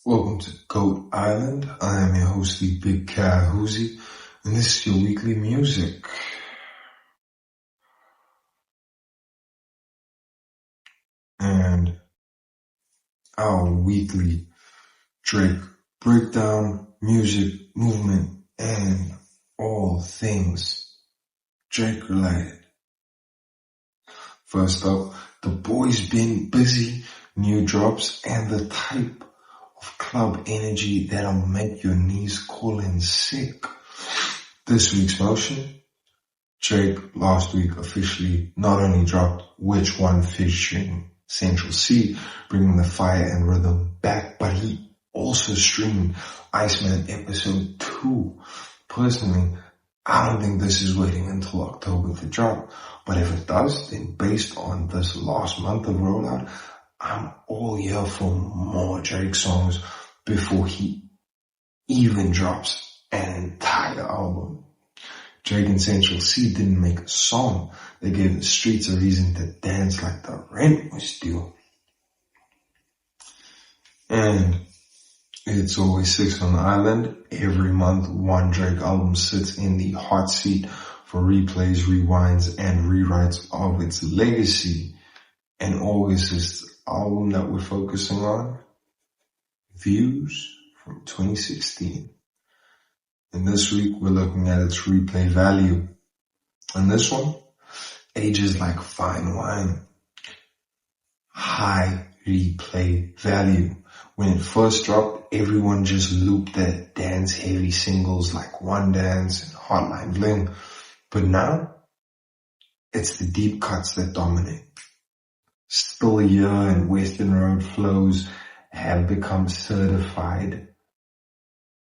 Welcome to Goat Island. I am your host, the Big Ka Huzzi, and this is your weekly music. And our weekly Drake breakdown, music, movement, and all things Drake related. First up, the boy's been busy, new drops, and the type of club energy that'll make your knees call in sick. This week's motion, Drake last week officially not only dropped Which One featuring Central C, bringing the fire and rhythm back, but he also streamed ICEMAN episode 2. Personally, I don't think this is waiting until October to drop, but if it does, then based on this last month of rollout, I'm all here for more Drake songs before he even drops an entire album. Drake and Central C didn't make a song. They gave the streets a reason to dance like the rent was due. And it's always 6 on the island. Every month, one Drake album sits in the hot seat for replays, rewinds, and rewrites of its legacy. And August is the album that we're focusing on, Views from 2016. And this week, we're looking at its replay value. And this one ages like fine wine. High replay value. When it first dropped, everyone just looped that dance-heavy singles like One Dance and Hotline Bling. But now, it's the deep cuts that dominate. Still Here and Western Road flows have become certified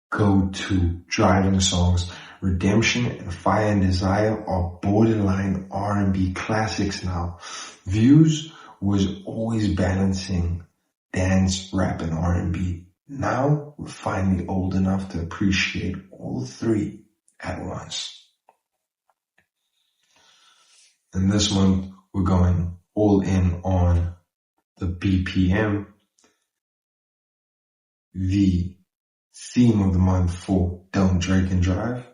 go-to driving songs. Redemption and Fire and Desire are borderline R&B classics now. Views was always balancing dance, rap, and R&B. Now we're finally old enough to appreciate all three at once. And this month we're going all in on the BPM. The theme of the month for Don't Drake and Drive,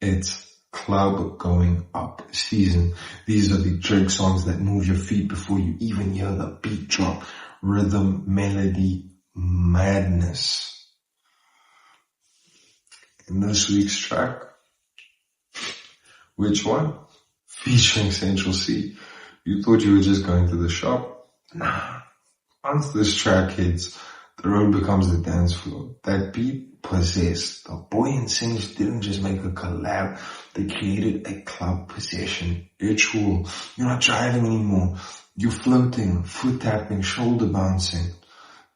it's club going up season. These are the Drake songs that move your feet before you even hear the beat drop. Rhythm, melody, madness. In this week's track, Which One? Featuring Central C. You thought you were just going to the shop? Nah. Once this track hits, the road becomes the dance floor. That beat possessed. The boy and Singh didn't just make a collab. They created a club possession ritual. You're not driving anymore. You're floating, foot tapping, shoulder bouncing.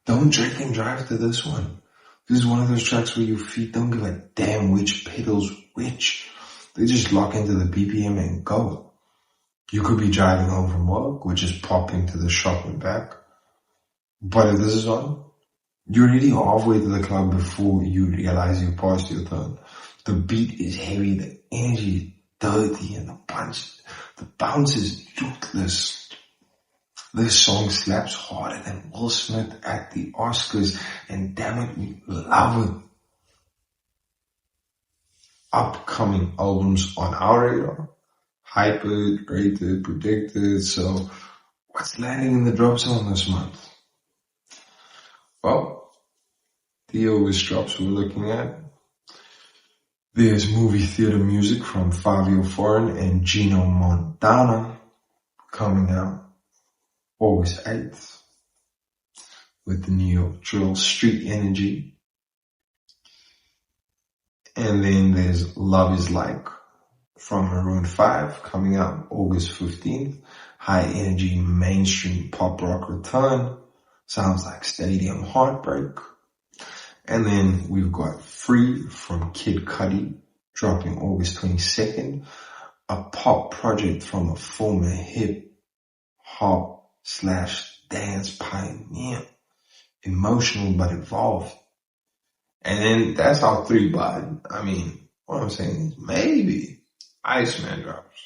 Don't Drake and drive to this one. This is one of those tracks where your feet don't give a damn which pedal's which. They just lock into the BPM and go. You could be driving home from work or just popping to the shop and back. But if this is on, you're already halfway to the club before you realize you passed your turn. The beat is heavy, the energy is dirty, and the bounce is ruthless. This song slaps harder than Will Smith at the Oscars, and damn it, we love it. Upcoming albums on our radar: Hyped, Rated, Predicted. So what's landing in the drop zone this month? Well, the August drops we're looking at. There's movie theater music from Fabio Foreign and Gino Montana coming out August 8th with the New York drill Street Energy. And then there's Love Is Like from Maroon 5 coming out August 15th. High energy mainstream pop rock return. Sounds like Stadium Heartbreak. And then we've got Free from Kid Cudi dropping August 22nd. A pop project from a former hip hop / dance pioneer. Emotional but evolved. And then that's our 3 bud. I mean, what I'm saying is maybe ICEMAN drops.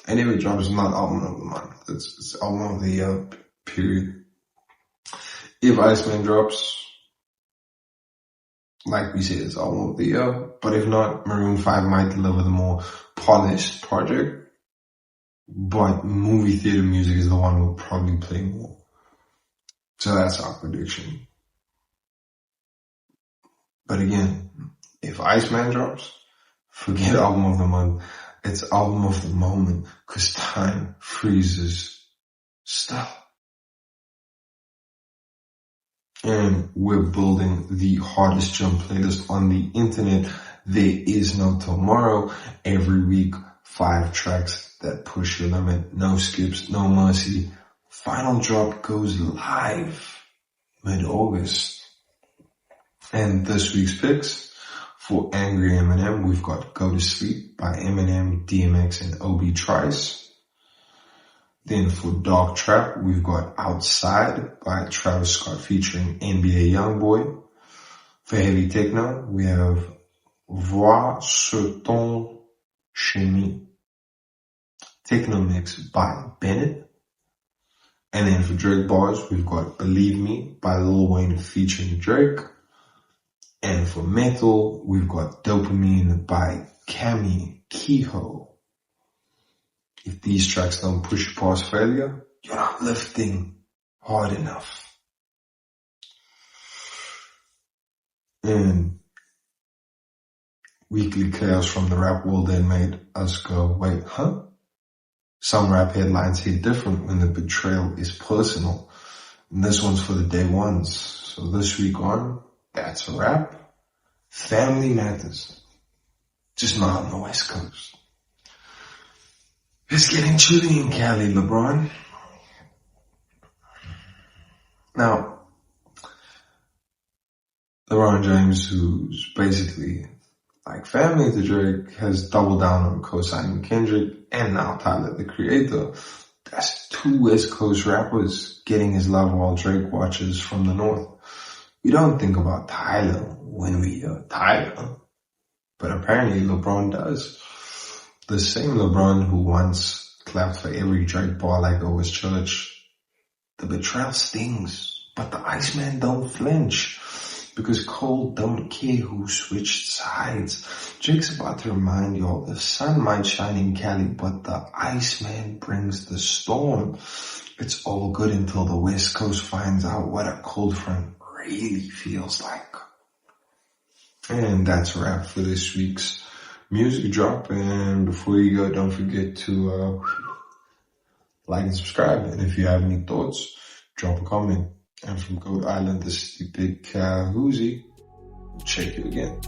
And if it drops, not album of the month. It's album of the year, period. If ICEMAN drops, like we said, it's album of the year. But if not, Maroon 5 might deliver the more polished project. But movie theater music is the one we'll probably play more. So that's our prediction. But again, if Iceman drops, forget album of the month. It's album of the moment, because time freezes stuff. And we're building the hardest jump playlist on the internet. There is no tomorrow. Every week, 5 tracks that push your limit. No skips, no mercy. Final drop goes live mid-August. And this week's picks for Angry Eminem, we've got Go to Sleep by Eminem, DMX, and Obi Trice. Then for Dark Trap, we've got Outside by Travis Scott featuring NBA Youngboy. For Heavy Techno, we have Vois sur ton chemin, Techno Mix by Bennett. And then for Drake bars, we've got Believe Me by Lil Wayne featuring Drake. And for metal, we've got Dopamine by Cammy Kehoe. If these tracks don't push you past failure, you're not lifting hard enough. And weekly chaos from the rap world then made us go, wait, huh? Some rap headlines hit different when the betrayal is personal. And this one's for the day ones. So this week on, that's a wrap. Family matters. Just not on the West Coast. It's getting chilly in Cali, LeBron. Now, LeBron James, who's basically like family to Drake, has doubled down on co-signing Kendrick and now Tyler, the Creator. That's 2 West Coast rappers getting his love while Drake watches from the North. We don't think about Tyler when we hear Tyler, but apparently LeBron does. The same LeBron who once clapped for every Drake bar like it was church. The betrayal stings, but the Iceman don't flinch, because Cole don't care who switched sides. Drake's about to remind y'all the sun might shine in Cali, but the Iceman brings the storm. It's all good until the West Coast finds out what a cold front really feels like. And that's a wrap for this week's music drop. And before you go, don't forget to like and subscribe. And if you have any thoughts, drop a comment. And from Goat Island, this is the Big Ka Huzzi. Check you again.